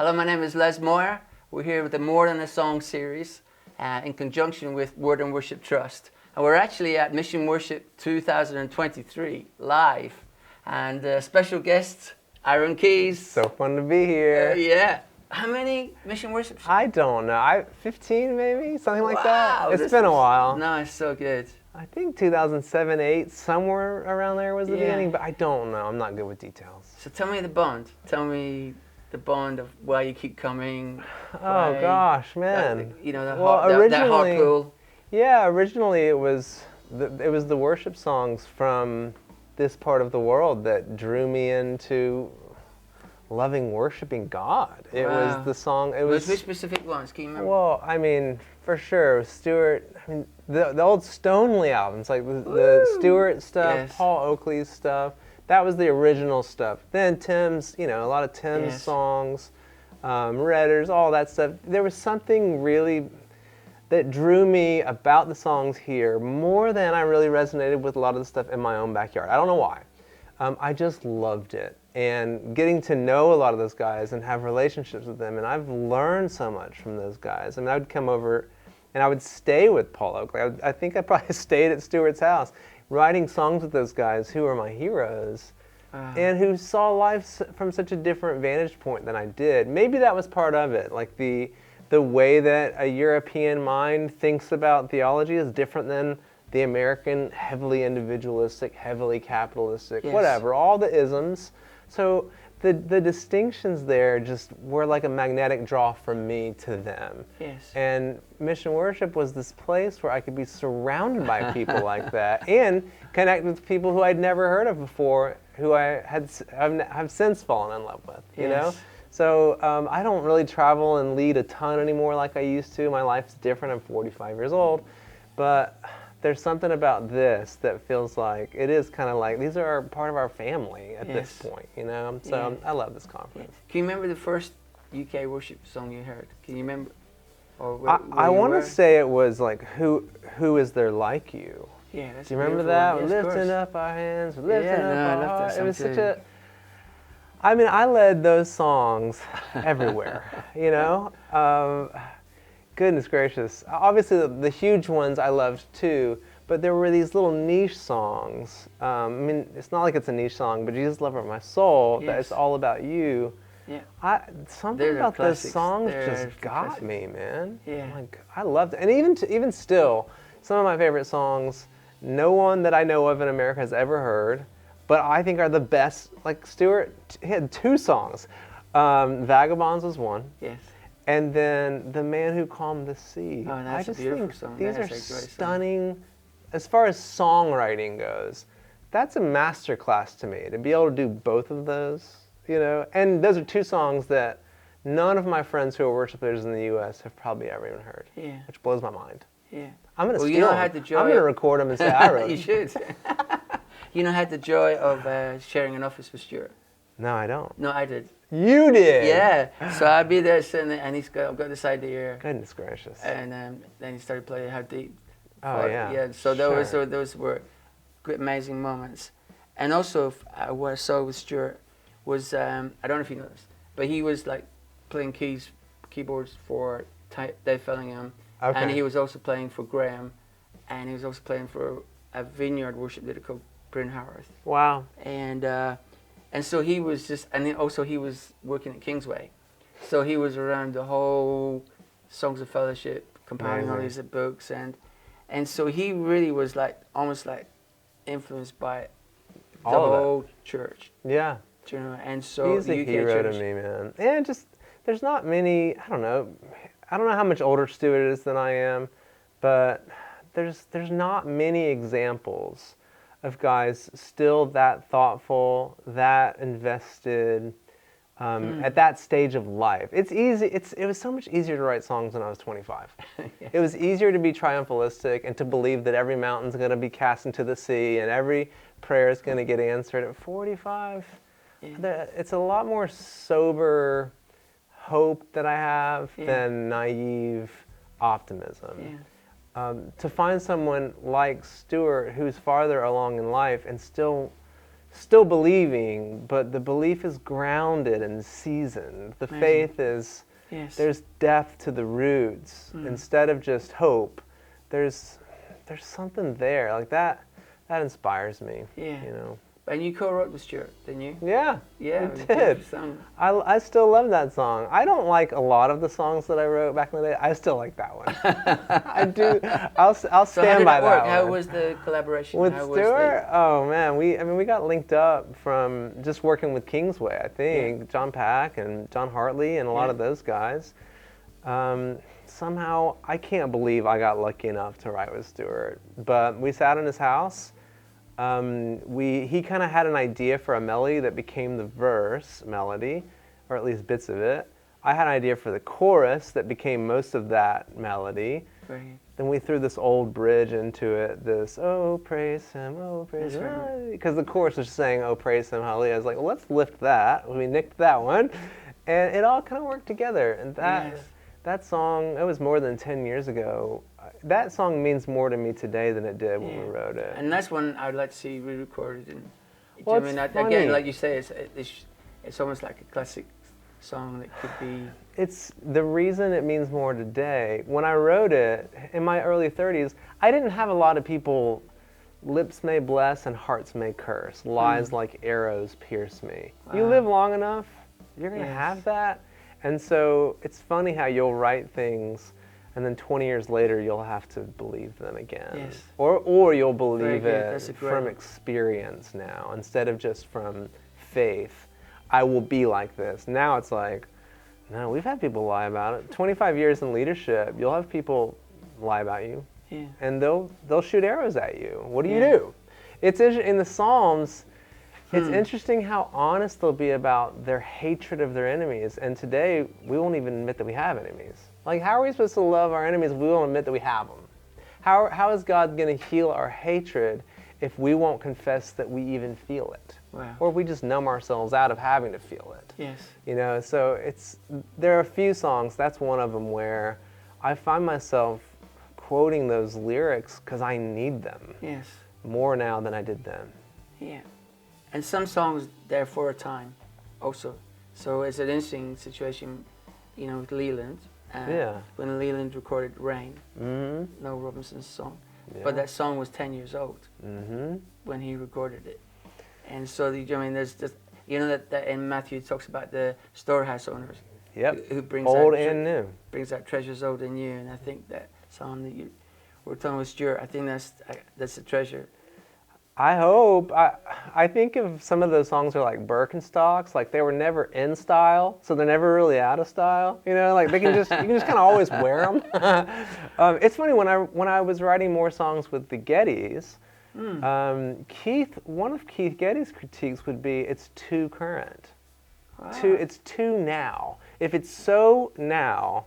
Hello, my name is Les Moir. We're here with the More Than a Song series in conjunction with Word and Worship Trust. And we're actually at Mission Worship 2023 live. And special guest, Aaron Keys. So fun to be here. Yeah. How many Mission Worships? I don't know. 15 maybe? Something like Wow, that. It's been a while. No, it's so good. I think 2007, 8, somewhere around there was the Yeah. beginning, but I don't know. I'm not good with details. So tell me the bond. Tell me the bond of why you keep coming. Oh gosh, man. You know, that Well, heart pool. Yeah, originally it was the worship songs from this part of the world that drew me into loving worshiping God. It was the song. It was which specific ones? Can you remember? Well, I mean, for sure, Stewart. I mean, the old Stonely albums, like the Stewart stuff, Yes. Paul Oakley's stuff. That was the original stuff. Then Tim's, a lot of Tim's Yes. songs, Redders, all that stuff. There was something really that drew me about the songs here more than I really resonated with a lot of the stuff in my own backyard. I don't know why. I just loved it. And getting to know a lot of those guys and have relationships with them, and I've learned so much from those guys. I mean, I would come over and I would stay with Paul Oakley. I think I probably stayed at Stewart's house, writing songs with those guys who are my heroes and who saw life from such a different vantage point than I did. Maybe that was part of it. Like the way that a European mind thinks about theology is different than the American, heavily individualistic, heavily capitalistic, whatever, all the isms. So the distinctions there just were like a magnetic draw from me to them. Yes. And Mission Worship was this place where I could be surrounded by people like that and connect with people who I'd never heard of before, who have since fallen in love with, you know? So I don't really travel and lead a ton anymore like I used to. My life's different. I'm 45 years old. But there's something about this that feels like it is kind of like these are part of our family at this point, you know? So I love this conference. Can you remember the first UK worship song you heard? Can you remember? Or I want to say it was like, Who Is There Like You? Yeah, that's Do you remember that? Yes, lifting up our hands, lifting up our hearts. It was such a... I mean, I led those songs everywhere, you know? Goodness gracious. Obviously, the huge ones I loved too, but there were these little niche songs. I mean, it's not like it's a niche song, but Jesus, Lover of My Soul, that it's all about you. Yeah. Something about those songs just got me, man. Yeah. Like, I loved it. And even still, some of my favorite songs, no one that I know of in America has ever heard, but I think are the best. Like Stewart, he had 2 songs. Vagabonds was one. Yes. And then The Man Who Calmed the Sea. Oh, that's a beautiful song. These are stunning. As far as songwriting goes, that's a masterclass to me, to be able to do both of those, you know? And those are 2 songs that none of my friends who are worship leaders in the U.S. have probably ever even heard, which blows my mind. Yeah. I'm going to steal them. I'm going to record them and say I wrote You should. You know, I had the joy of sharing an office with Stuart. No, I don't. No, I did. You did? Yeah. So I'd be there sitting there, and I've got this idea. Goodness gracious. And then he started playing How Deep. Oh, yeah. Yeah, so those were great, amazing moments. And also, what I saw with Stuart was, I don't know if you know this, but he was like playing keyboards for Dave Fellingham. Okay. And he was also playing for Graham. And he was also playing for a vineyard worship leader called Bryn Howarth. Wow. And so he was just, and then also he was working at Kingsway. So he was around the whole Songs of Fellowship, compiling all these books. And so he really was like, almost like influenced by the whole church. Yeah. You know? And so he's a hero to me, man. And just, there's not many, I don't know how much older Stewart is than I am, but there's not many examples of guys still that thoughtful, that invested at that stage of life. It's easy. It was so much easier to write songs when I was 25. Yes. It was easier to be triumphalistic and to believe that every mountain's going to be cast into the sea and every prayer is going to get answered. At 45, it's a lot more sober hope that I have than naive optimism. Yeah. To find someone like Stewart who's farther along in life and still still believing, but the belief is grounded and seasoned. The Amazing. faith is, Yes. there's depth to the roots. Instead of just hope, there's something there. Like that inspires me. Yeah. You know. And you co-wrote with Stuart, didn't you? Yeah, Yeah, I it was a did. beautiful song. I still love that song. I don't like a lot of the songs that I wrote back in the day. I still like that one. I do. I'll So how stand did by that work? that How one. was the collaboration? With How was Stuart, oh man, we got linked up from just working with Kingsway. I think John Pack and John Hartley and a lot of those guys. Somehow, I can't believe I got lucky enough to write with Stuart. But we sat in his house. He kind of had an idea for a melody that became the verse melody, or at least bits of it. I had an idea for the chorus that became most of that melody. Right. Then we threw this old bridge into it, this, oh, praise him, oh, praise him. Right. Because the chorus was saying, oh, praise him, hallelujah. I was like, well, let's lift that. We nicked that one. And it all kind of worked together. And that song, it was more than 10 years ago. That song means more to me today than it did when we wrote it. And that's one I would like to see re-recorded. And, Well, I mean, it's again, funny. like you say, it's almost like a classic song that could be. It's the reason it means more today. When I wrote it in my early 30s, I didn't have a lot of people, lips may bless and hearts may curse. Lies like arrows pierce me. You Wow. live long enough, you're going to Yes. have that. And so it's funny how you'll write things and then 20 years later you'll have to believe them again. Yes. Or you'll Very believe good. it That's a great from one. experience now instead of just from faith. I will be like this. Now it's like, no, we've had people lie about it. 25 years in leadership, you'll have people lie about you, Yeah. and they'll shoot arrows at you. What do you Yeah. do? It's in the Psalms. It's interesting how honest they'll be about their hatred of their enemies. And today, we won't even admit that we have enemies. Like, how are we supposed to love our enemies if we won't admit that we have them? How is God going to heal our hatred if we won't confess that we even feel it? Wow. Or if we just numb ourselves out of having to feel it? Yes. You know, so there are a few songs, that's one of them, where I find myself quoting those lyrics because I need them Yes. more now than I did then. Yeah. And some songs there for a time also. So it's an interesting situation, you know, with Leland. Yeah. When Leland recorded Rain, Mm-hmm. Noel Robinson's song. Yeah. But that song was 10 years old Mm-hmm. when he recorded it. And so, I mean, there's just, you know, that in Matthew it talks about the storehouse owners. Yep. Who brings Old out and new. brings out treasures old and new. And I think that song that you were talking with Stuart, I think that's a treasure. I hope. I think of some of those songs are like Birkenstocks, like they were never in style, so they're never really out of style. You know, like you can just kind of always wear them. It's funny when I was writing more songs with the Gettys, one of Keith Getty's critiques would be it's too current. Wow. It's too now. If it's so now,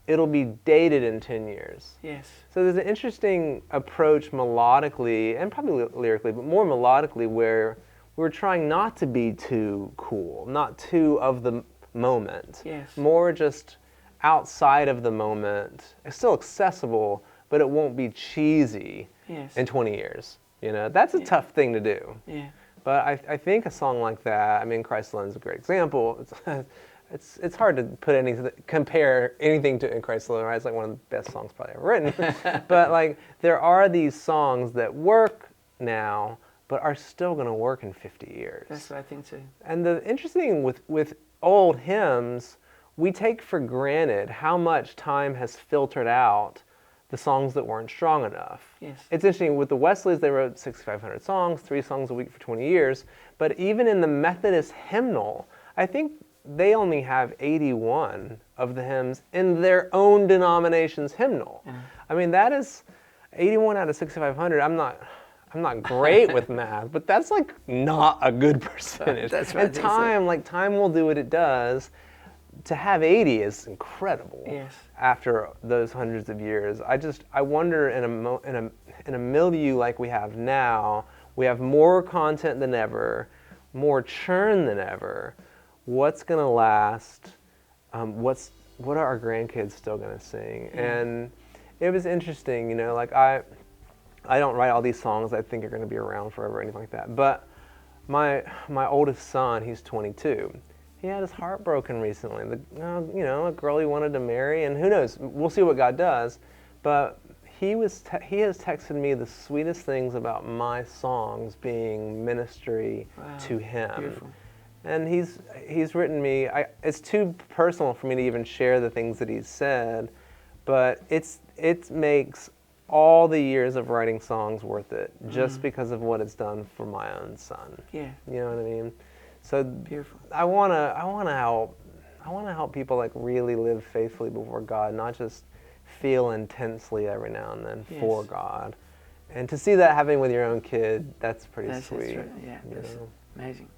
it'll be dated in 10 years. Yes. So there's an interesting approach melodically, and probably lyrically, but more melodically, where we're trying not to be too cool, not too of the moment. Yes. More just outside of the moment. It's still accessible, but it won't be cheesy Yes. in 20 years. You know, that's a tough thing to do. Yeah. But I think a song like that, I mean, Christ Alone is a great example. It's hard to compare anything to In Christ Alone, right? It's like one of the best songs probably ever written. But like, there are these songs that work now, but are still going to work in 50 years. That's what I think too. And the interesting thing with old hymns, we take for granted how much time has filtered out the songs that weren't strong enough. Yes. It's interesting, with the Wesleys, they wrote 6,500 songs, 3 songs a week for 20 years. But even in the Methodist hymnal, I think they only have 81 of the hymns in their own denomination's hymnal. Yeah. I mean, that is 81 out of 6,500. I'm not great with math, but that's like not a good percentage. That's right. And time will do what it does. To have 80 is incredible. Yes. After those hundreds of years, I wonder in a milieu like we have now, we have more content than ever, more churn than ever. What's going to last? What are our grandkids still going to sing? Yeah. And it was interesting, you know, like I don't write all these songs I think are going to be around forever or anything like that. But my oldest son, he's 22. He had his heart broken recently. A girl he wanted to marry, and who knows? We'll see what God does. But he has texted me the sweetest things about my songs being ministry to him. Beautiful. And he's written me. It's too personal for me to even share the things that he's said, but it makes all the years of writing songs worth it, just because of what it's done for my own son. Yeah. You know what I mean? So Beautiful. I wanna help people like really live faithfully before God, not just feel intensely every now and then for God. And to see that happening with your own kid, that's pretty sweet. That's right. Yeah, that's amazing.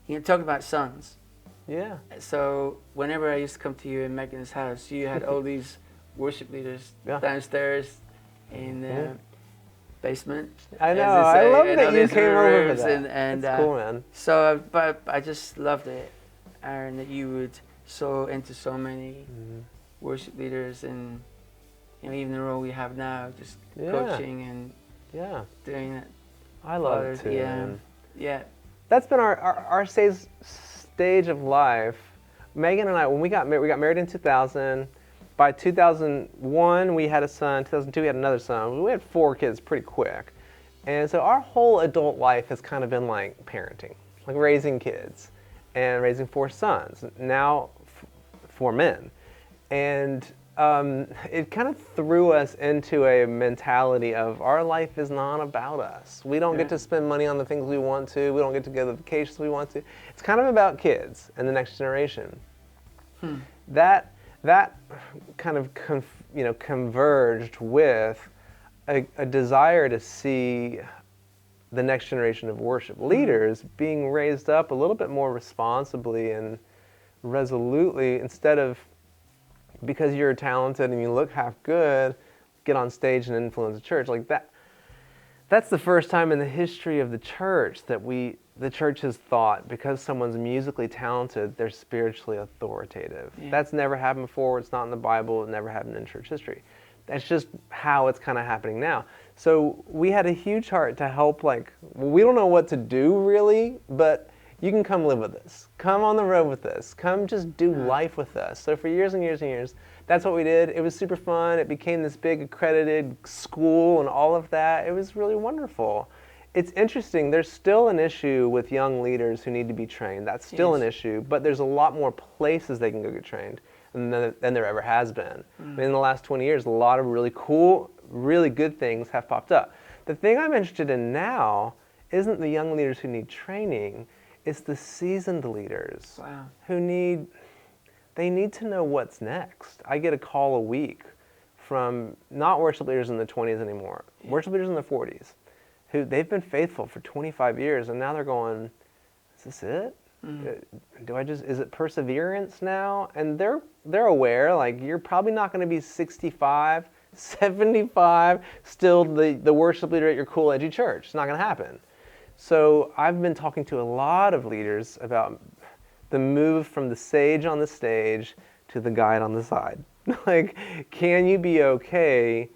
You talk about sons. Yeah. So whenever I used to come to you in Megan's house, you had all these worship leaders downstairs in the basement. I know. I love that you came over for that. And that's cool, man. So, but I just loved it, Aaron, that you would so into so many worship leaders, and even the role you have now, just coaching and doing it. I love it too. Yeah, man. yeah. That's been our stage of life. Megan and I, when we got married in 2000. By 2001, we had a son. 2002, we had another son. We had 4 kids pretty quick. And so our whole adult life has kind of been like parenting, like raising kids and raising 4 sons, now 4 men. And it kind of threw us into a mentality of our life is not about us. We don't get to spend money on the things we want to. We don't get to go to the vacations we want to. It's kind of about kids and the next generation. That kind of converged with a desire to see the next generation of worship leaders being raised up a little bit more responsibly and resolutely, instead of because you're talented and you look half good, get on stage and influence the church. Like that. That's the first time in the history of the church that the church has thought because someone's musically talented, they're spiritually authoritative. Yeah. That's never happened before. It's not in the Bible. It never happened in church history. That's just how it's kind of happening now. So we had a huge heart to help, we don't know what to do really, but you can come live with us. Come on the road with us. Come just do life with us. So for years and years and years, that's what we did. It was super fun. It became this big accredited school and all of that. It was really wonderful. It's interesting. There's still an issue with young leaders who need to be trained. That's still an issue, but there's a lot more places they can go get trained than there ever has been. I mean, in the last 20 years, a lot of really cool, really good things have popped up. The thing I'm interested in now isn't the young leaders who need training. It's the seasoned leaders who need to know what's next. I get a call a week from not worship leaders in the 20s anymore, worship leaders in the 40s, who they've been faithful for 25 years, and now they're going, is this it? Is it perseverance now? And they're aware, you're probably not going to be 65, 75, still the worship leader at your cool, edgy church. It's not going to happen. So I've been talking to a lot of leaders about the move from the sage on the stage to the guide on the side. Can you be okay?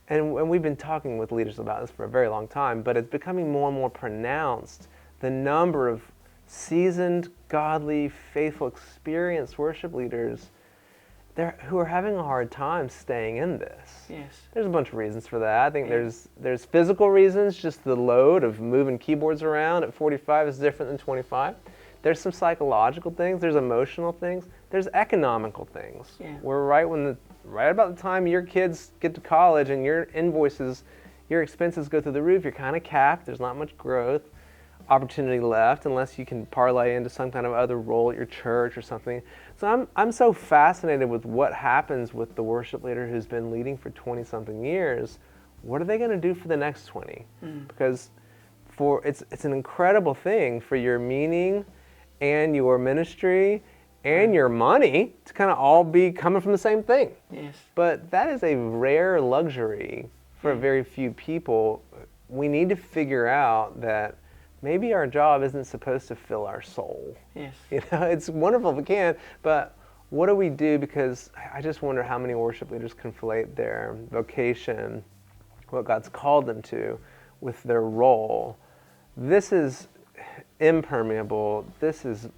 And we've been talking with leaders about this for a very long time, but it's becoming more and more pronounced. The number of seasoned, godly, faithful, experienced worship leaders who are having a hard time staying in this. Yes. There's a bunch of reasons for that. I think there's physical reasons, just the load of moving keyboards around at 45 is different than 25. There's some psychological things, there's emotional things, there's economical things. Yeah. We're right about the time your kids get to college and your invoices, your expenses go through the roof, you're kind of capped, there's not much growth, opportunity left unless you can parlay into some kind of other role at your church or something. So I'm so fascinated with what happens with the worship leader who's been leading for 20-something years. What are they going to do for the next 20? Because it's an incredible thing for your meaning and your ministry and your money to kind of all be coming from the same thing. Yes. But that is a rare luxury for very few people. We need to figure out that maybe our job isn't supposed to fill our soul. Yes. It's wonderful if we can, but what do we do? Because I just wonder how many worship leaders conflate their vocation, what God's called them to, with their role. This is impermeable. This is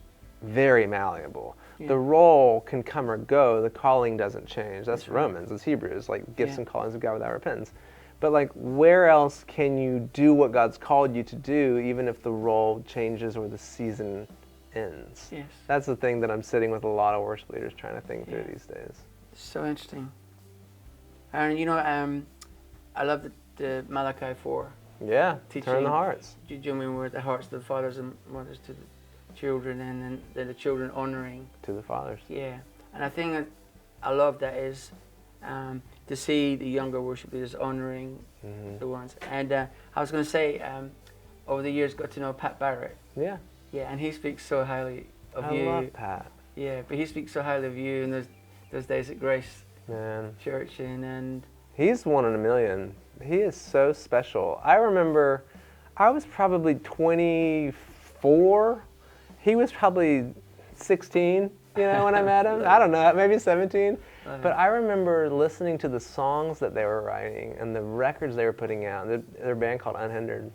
very malleable. Yeah. The role can come or go. The calling doesn't change. That's right. Romans. It's Hebrews. Like gifts Yeah. and callings of God without repentance. But like, where else can you do what God's called you to do, even if the role changes or the season ends? Yes. That's the thing that I'm sitting with a lot of worship leaders trying to think through Yeah. these days. So interesting. And you know, I love the Malachi 4. Yeah, Teaching, turn the hearts. Do you mean where the hearts of the fathers and mothers to the children, and then the children honoring To the fathers. Yeah, and I think that I love that is to see the younger worship leaders honoring the ones. And I was going to say, over the years, got to know Pat Barrett. Yeah. Yeah, and he speaks so highly of you. I love Pat. Yeah, but he speaks so highly of you and those days at Grace Man. Church, and He's one in a million. He is so special. I remember I was probably 24. He was probably 16, when I met him. I don't know, maybe 17. But I remember listening to the songs that they were writing and the records they were putting out. Their band called Unhindered.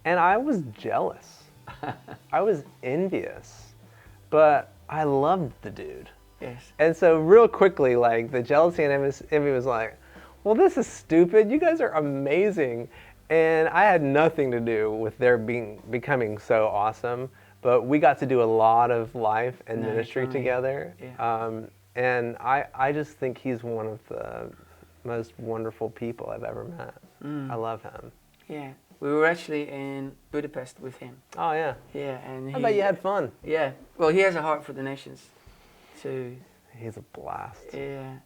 And I was jealous. I was envious. But I loved the dude. yes, And so real quickly, like, the jealousy and envy was like, well, this is stupid. You guys are amazing. And I had nothing to do with their becoming so awesome. But we got to do a lot of life and ministry totally. together. Yeah. And I just think he's one of the most wonderful people I've ever met. I love him. Yeah, we were actually in Budapest with him. Oh, yeah. Yeah, and I bet you had fun. Yeah, well, he has a heart for the nations, too. He's a blast. Yeah.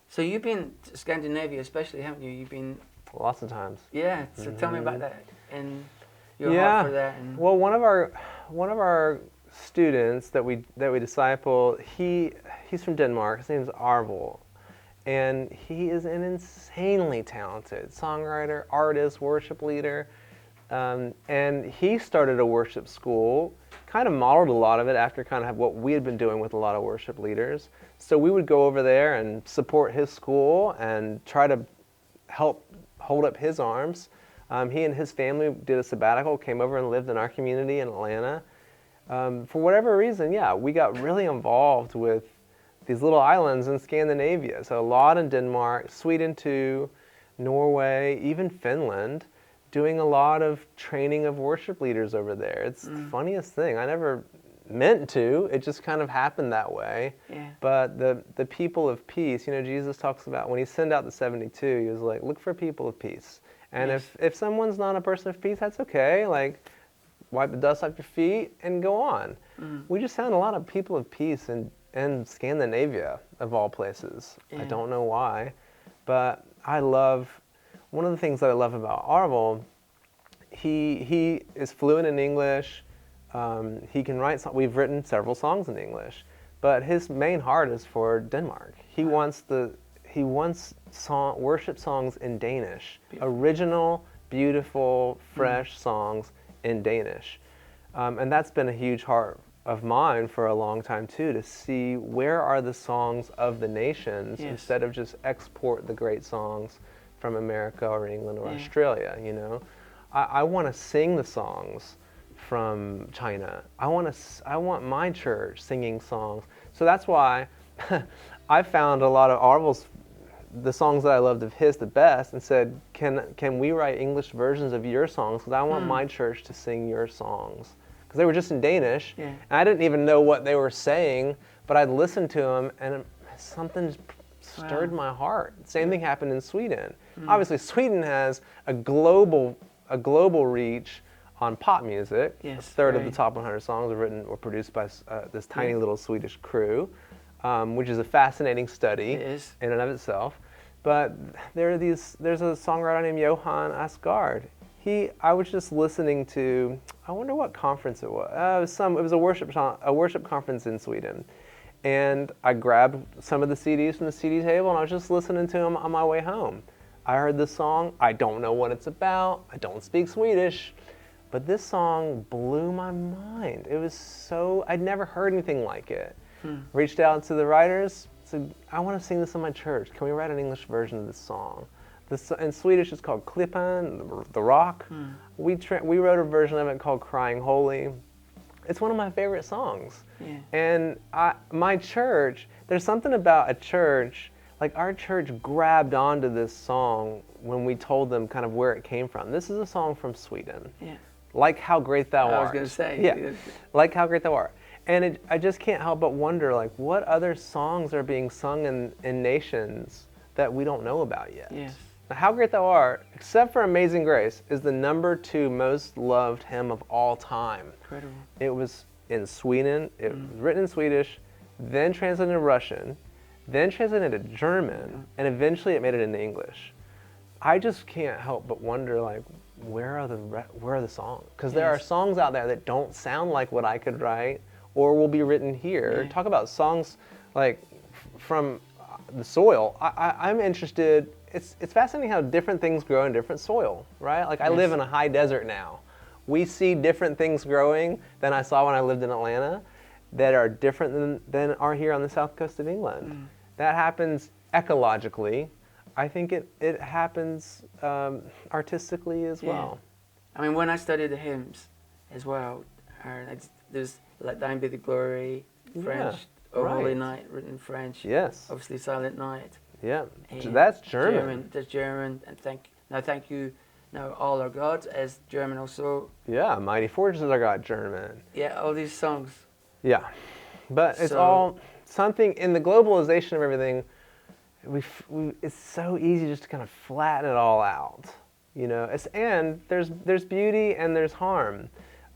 So you've been to Scandinavia, especially, haven't you? You've been. Lots of times. Yeah. So tell me about that and your Yeah. heart for that. And Well, one of our students that we disciple, he's from Denmark. His name's Arvel, and he is an insanely talented songwriter, artist, worship leader. And he started a worship school, kind of modeled a lot of it after kind of what we had been doing with a lot of worship leaders. So we would go over there and support his school and try to help hold up his arms. He and his family did a sabbatical, came over and lived in our community in Atlanta. For whatever reason, yeah, we got really involved with these little islands in Scandinavia. So a lot in Denmark, Sweden too, Norway, even Finland, doing a lot of training of worship leaders over there. It's the funniest thing. I never meant to. It just kind of happened that way. Yeah. But the people of peace, Jesus talks about when he sent out the 72, he was like, look for people of peace. And Yes. if someone's not a person of peace, that's okay. Like, wipe the dust off your feet and go on. We just found a lot of people of peace in Scandinavia, of all places. I Yeah. don't know why. But one of the things that I love about Arvel, he is fluent in English. He can write. We've written several songs in English, but his main heart is for Denmark. He wants worship songs in Danish, original, beautiful, fresh songs in Danish, and that's been a huge heart of mine for a long time too. To see where are the songs of the nations Yes. instead of just export the great songs from America or England or Yeah. Australia. I want to sing the songs from China. I want my church singing songs. So that's why I found a lot of the songs that I loved of his the best, and said, can we write English versions of your songs? Because I want my church to sing your songs. Because they were just in Danish, Yeah. and I didn't even know what they were saying, but I'd listen to them, and something just stirred my heart. Same thing happened in Sweden. Obviously, Sweden has a global reach on pop music. Yes, A third of right. the top 100 songs are written or produced by this tiny little Swedish crew, which is a fascinating study It is. in and of itself. But there's a songwriter named Johan Asgard. I was just listening to, I wonder what conference it was. It was a worship conference in Sweden. And I grabbed some of the CDs from the CD table, and I was just listening to them on my way home. I heard this song. I don't know what it's about. I don't speak Swedish. But this song blew my mind. It was I'd never heard anything like it. Reached out to the writers, said, I want to sing this in my church. Can we write an English version of this song? In Swedish, it's called Klippan, the rock. We wrote a version of it called Crying Holy. It's one of my favorite songs. Yeah. And my church, there's something about a church, like our church grabbed onto this song when we told them kind of where it came from. This is a song from Sweden. Yeah. Like How Great Thou Art. I was going to say. Yeah. Like How Great Thou Art. And I just can't help but wonder, like, what other songs are being sung in nations that we don't know about yet? Yes. Now, How Great Thou Art, except for Amazing Grace, is the #2 most loved hymn of all time. Incredible. It was in Sweden. It was written in Swedish, then translated into Russian, then translated into German, and eventually it made it into English. I just can't help but wonder, like, where are the songs? Because there are songs out there that don't sound like what I could write or will be written here. Yeah. Talk about songs like from the soil. I'm interested. It's fascinating how different things grow in different soil, right? Like I live in a high desert now. We see different things growing than I saw when I lived in Atlanta that are different than are here on the south coast of England. That happens ecologically. I think it happens artistically as well. I mean, when I studied the hymns as well, there's Let Thine Be the Glory, French, O Holy Night, written in French. Yes. Obviously, Silent Night. Yeah. And That's German. That's German. And thank you, now all our gods, as German also. Yeah, Mighty Fortress is our God, German. Yeah, all these songs. Yeah. But it's all something in the globalization of everything. It's so easy just to kind of flatten it all out, you know. And there's beauty and there's harm.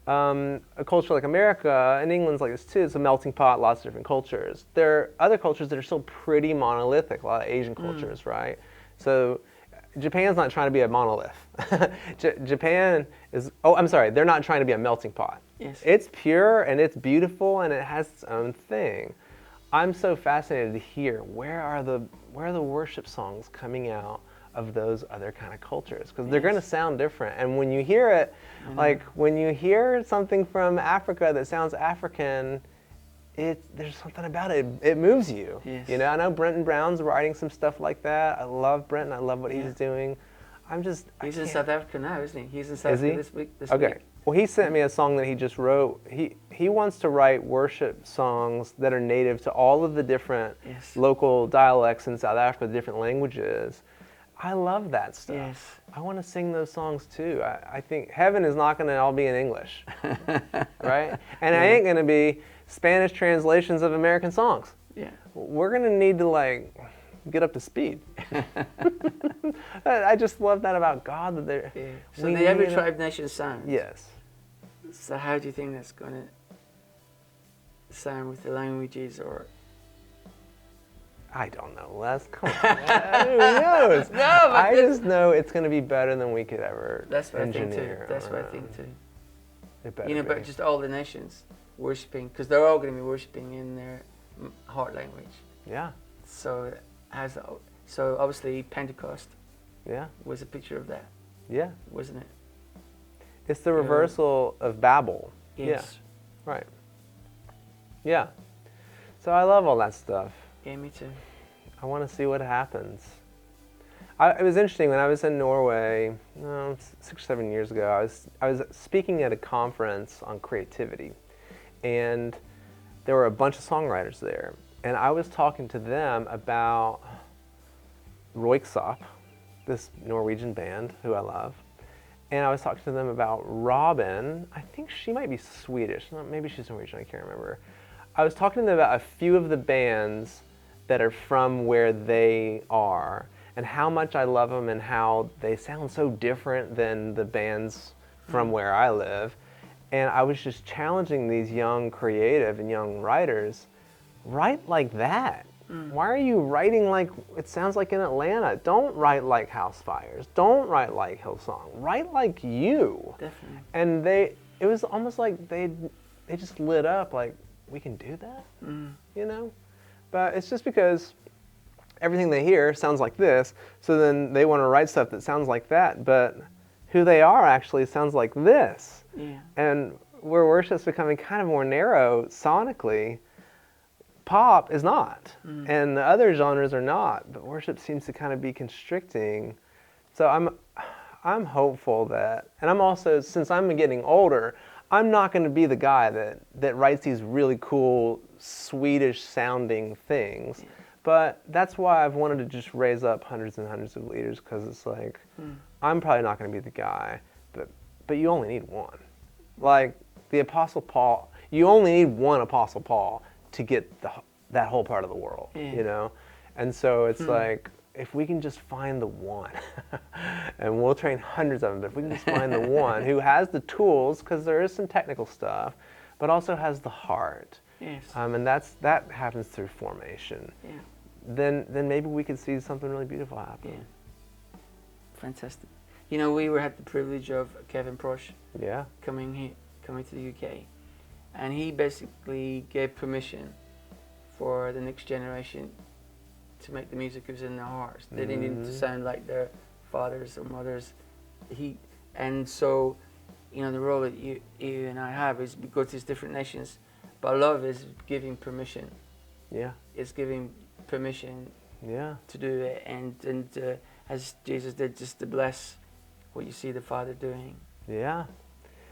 A culture like America, and England's like this too, it's a melting pot, lots of different cultures. There are other cultures that are still pretty monolithic, a lot of Asian cultures, right? So Japan's not trying to be a monolith. Japan is, they're not trying to be a melting pot. Yes. It's pure and it's beautiful and it has its own thing. I'm so fascinated to hear where are the worship songs coming out of those other kind of cultures, because they're going to sound different. And when you hear it, like when you hear something from Africa that sounds African, there's something about it. It moves you. Yes. You know, I know Brenton Brown's writing some stuff like that. I love Brenton. I love what he's doing. He's in South Africa now, isn't he? He's in South Africa this week. Okay. Well, he sent me a song that he just wrote. He wants to write worship songs that are native to all of the different local dialects in South Africa, the different languages. I love that stuff. Yes. I want to sing those songs too. I think heaven is not going to all be in English, right? And it ain't going to be Spanish translations of American songs. Yeah. We're going to need to like get up to speed. I just love that about God, that they're. Yeah. So the every tribe, nation sound. Yes. So how do you think that's going to sound with the languages, or? I don't know, Les. Come on. Who knows? No, but I just know it's going to be better than we could ever That's what engineer. I think too. That's what I think too. It better You know, be. but just all the nations worshiping, because they're all going to be worshiping in their heart language. Yeah. So so obviously Pentecost Yeah. was a picture of that, Yeah. wasn't it? It's the reversal of Babel. Yes. Yeah. Right. Yeah. So I love all that stuff. Yeah, me too. I want to see what happens. It was interesting when I was in Norway 6 or 7 years ago. I was speaking at a conference on creativity, and there were a bunch of songwriters there, and I was talking to them about Röyksopp, this Norwegian band who I love, and I was talking to them about Robin. I think she might be Swedish. Maybe she's Norwegian. I can't remember. I was talking to them about a few of the bands that are from where they are, and how much I love them and how they sound so different than the bands from where I live. And I was just challenging these young creative and young writers, write like that. Why are you writing like it sounds like in Atlanta? Don't write like House Fires. Don't write like Hillsong. Write like you. Definitely. And it was almost like they just lit up like, we can do that, you know? But it's just because everything they hear sounds like this, so then they want to write stuff that sounds like that, but who they are actually sounds like this. Yeah. And where worship's becoming kind of more narrow sonically, pop is not, and the other genres are not, but worship seems to kind of be constricting So I'm hopeful that, and I'm also, since I'm getting older, I'm not going to be the guy that writes these really cool Swedish sounding things. Yeah. But that's why I've wanted to just raise up hundreds and hundreds of leaders, because it's like, I'm probably not going to be the guy, but you only need one. Like the Apostle Paul, you only need one Apostle Paul to get that whole part of the world, Yeah. you know? And so it's like, if we can just find the one, and we'll train hundreds of them, but if we can just find the one who has the tools, because there is some technical stuff, but also has the heart, Yes. and that happens through formation, Yeah. then maybe we could see something really beautiful happen. Yeah. Fantastic. You know, we had the privilege of Kevin Prosh Yeah. coming to the UK, and he basically gave permission for the next generation to make the music that was in their hearts. They didn't need to sound like their fathers or mothers. And so, you know, the role that you and I have is we go to these different nations, but love is giving permission. Yeah. It's giving permission Yeah. to do it, and as Jesus did, just to bless what you see the Father doing. Yeah.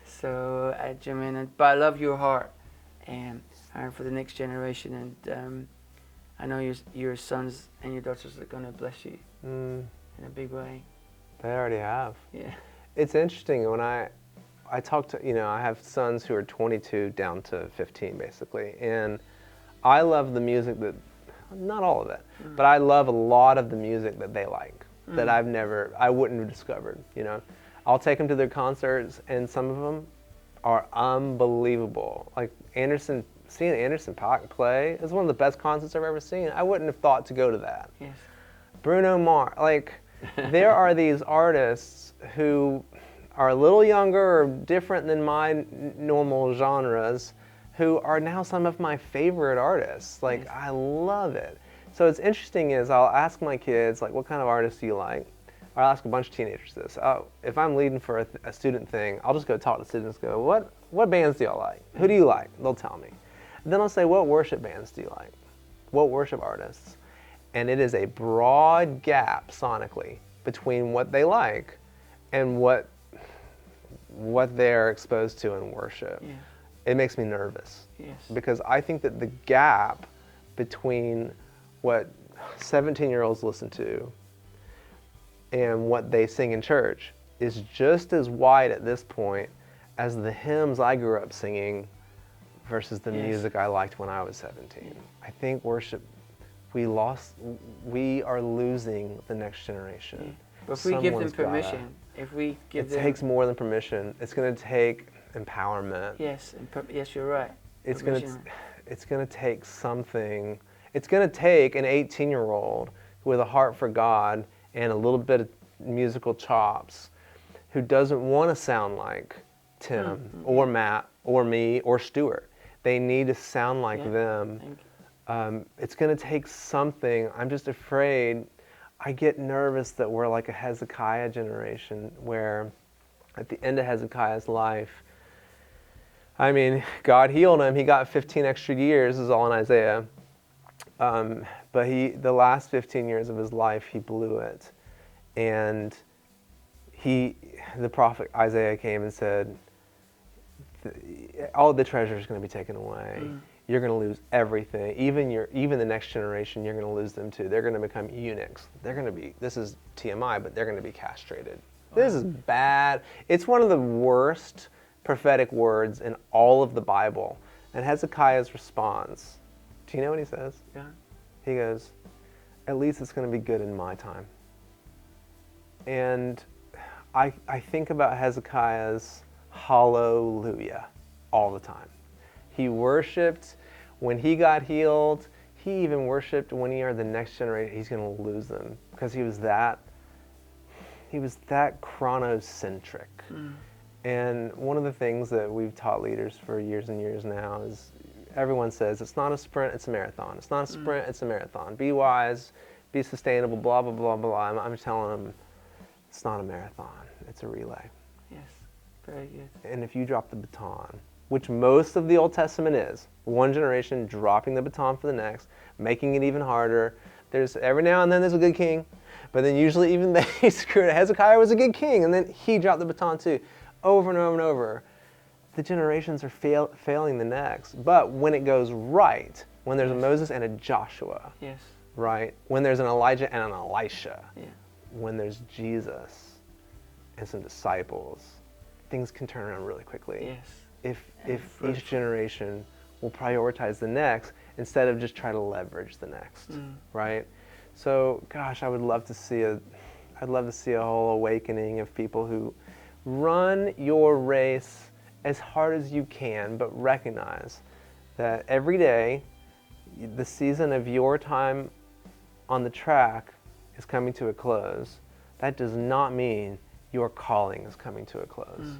So, Jim, but I love your heart, and for the next generation, and I know your sons and your daughters are going to bless you in a big way. They already have. Yeah. It's interesting when I talk to, I have sons who are 22 down to 15 basically, and I love the music that, not all of it, but I love a lot of the music that they like, that I wouldn't have discovered, I'll take them to their concerts, and some of them are unbelievable. Like seeing Anderson .Paak play is one of the best concerts I've ever seen. I wouldn't have thought to go to that. Yes. Bruno Mars, like, there are these artists who are a little younger or different than my normal genres, who are now some of my favorite artists. Like, Yes. I love it. So what's interesting is I'll ask my kids, like, what kind of artists do you like? Or I'll ask a bunch of teenagers this. If I'm leading for a student thing, I'll just go talk to students, go, what bands do y'all like? Who do you like? They'll tell me. Then I'll say, what worship bands do you like? What worship artists? And it is a broad gap sonically between what they like and what they're exposed to in worship. Yeah. It makes me nervous. Yes. Because I think that the gap between what 17-year-olds listen to and what they sing in church is just as wide at this point as the hymns I grew up singing versus the Yes. music I liked when I was 17. I think worship, we are losing the next generation. But if we give them Someone's gotta- permission, if we give It them... takes more than permission. It's going to take empowerment. Yes, yes, you're right. It's Permission. going to take something. It's going to take an 18-year-old with a heart for God and a little bit of musical chops who doesn't want to sound like Tim or Matt or me or Stuart. They need to sound like them. It's going to take something. I'm just afraid. I get nervous that we're like a Hezekiah generation where at the end of Hezekiah's life, I mean, God healed him. He got 15 extra years, this is all in Isaiah. But the last 15 years of his life, he blew it. And the prophet Isaiah came and said, all the treasure is going to be taken away. You're going to lose everything. Even the next generation, you're going to lose them too. They're going to become eunuchs. This is TMI, but they're going to be castrated. Wow. This is bad. It's one of the worst prophetic words in all of the Bible. And Hezekiah's response, do you know what he says? Yeah. He goes, at least it's going to be good in my time. And I think about Hezekiah's hallelujah all the time. He worshiped when he got healed. He even worshiped when he heard the next generation, he's going to lose them, because he was that chronocentric. And one of the things that we've taught leaders for years and years now is everyone says it's not a sprint, it's a marathon. It's not a sprint, it's a marathon. Be wise, be sustainable, blah, blah, blah, blah. I'm telling them it's not a marathon, it's a relay. Yes, very good. And if you drop the baton, which most of the Old Testament is, one generation dropping the baton for the next, making it even harder, There's every now and then there's a good king, but then usually even they screwed it. Hezekiah was a good king, and then he dropped the baton too, over and over and over. The generations are failing the next. But when it goes right, when there's a Moses and a Joshua, Yes. right? When there's an Elijah and an Elisha, Yeah. when there's Jesus and some disciples, things can turn around really quickly. Yes. If each generation will prioritize the next instead of just try to leverage the next, right? So, gosh, I'd love to see a whole awakening of people who run your race as hard as you can, but recognize that every day, the season of your time on the track is coming to a close. That does not mean your calling is coming to a close.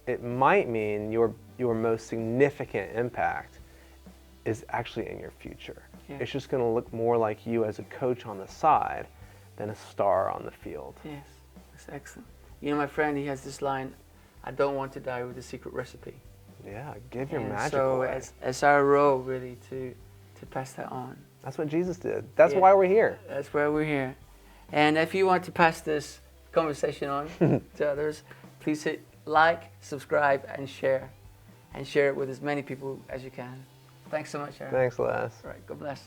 It might mean your most significant impact is actually in your future. Yeah. It's just going to look more like you as a coach on the side than a star on the field. Yes, that's excellent. You know, my friend, he has this line, I don't want to die with a secret recipe. Yeah, give your And magic so away. it's our role really to pass that on. That's what Jesus did. That's Yeah. why we're here. That's why we're here. And if you want to pass this conversation on to others, please hit like, subscribe, and share. And share it with as many people as you can. Thanks so much, Aaron. Thanks, Les. All right, God bless.